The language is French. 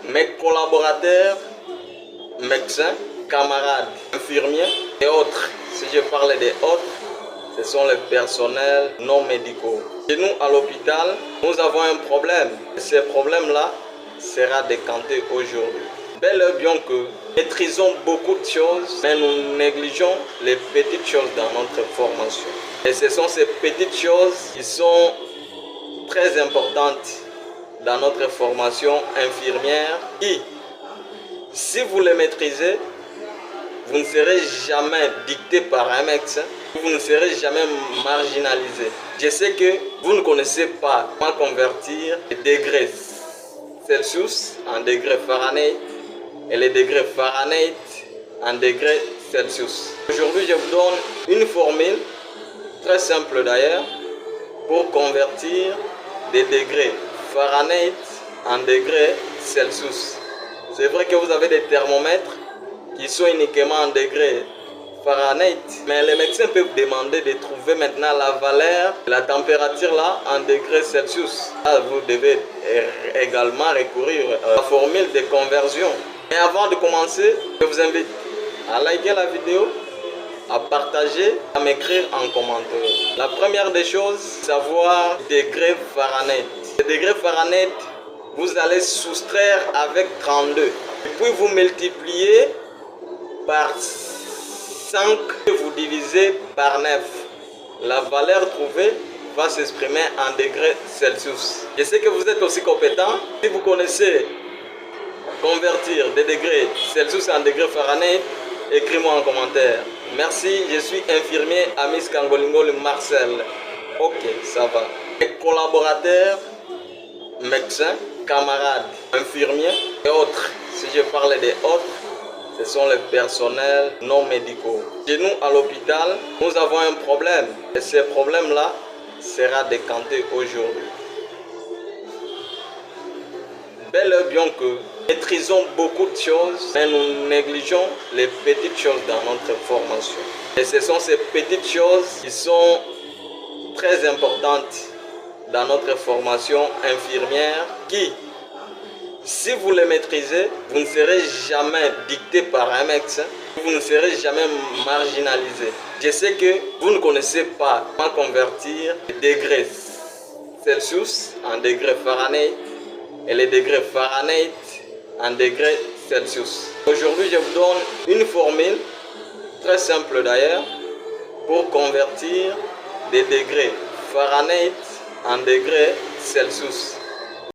mes collaborateurs, médecins, camarades, infirmiers et autres. Si je parle des autres, ce sont les personnels non médicaux. Chez nous, à l'hôpital, nous avons un problème. Ce problème-là sera décanté aujourd'hui. Bel et bien que nous maîtrisons beaucoup de choses, mais nous négligeons les petites choses dans notre formation. Et ce sont ces petites choses qui sont très importantes dans notre formation infirmière qui, si vous les maîtrisez, vous ne serez jamais dicté par un médecin, vous ne serez jamais marginalisé. Je sais que vous ne connaissez pas comment convertir les degrés Celsius en degrés Fahrenheit et les degrés Fahrenheit en degrés Celsius. Aujourd'hui, je vous donne une formule, très simple d'ailleurs, pour convertir des degrés Fahrenheit en degrés Celsius. C'est vrai que vous avez des thermomètres qui sont uniquement en degrés Fahrenheit, mais les médecins peuvent demander de trouver maintenant la valeur de la température là en degrés Celsius. Là, vous devez également recourir à la formule de conversion. Mais avant de commencer, je vous invite à liker la vidéo, à partager, à m'écrire en commentaire. La première des choses, savoir degrés Fahrenheit. Les degrés Fahrenheit, vous allez soustraire avec 32. Et puis vous multipliez par 5 que vous divisez par 9. La valeur trouvée va s'exprimer en degrés Celsius. Je sais que vous êtes aussi compétent. Si vous connaissez convertir des degrés Celsius en degrés Fahrenheit, écris-moi en commentaire. Merci, je suis infirmier Amis Kangolingo le Marcel. Ok, ça va. Mes collaborateurs, médecins, camarades, infirmiers et autres. Si je parle des autres, ce sont les personnels non médicaux. Chez nous, à l'hôpital, nous avons un problème. Et ce problème-là sera décanté aujourd'hui. Bel et bien que nous maîtrisons beaucoup de choses, mais nous négligeons les petites choses dans notre formation. Et ce sont ces petites choses qui sont très importantes dans notre formation infirmière qui, si vous les maîtrisez, vous ne serez jamais dicté par un médecin, vous ne serez jamais marginalisé. Je sais que vous ne connaissez pas comment convertir les degrés Celsius en degrés Fahrenheit et les degrés Fahrenheit en degrés Celsius. Aujourd'hui, je vous donne une formule, très simple d'ailleurs, pour convertir des degrés Fahrenheit en degrés Celsius.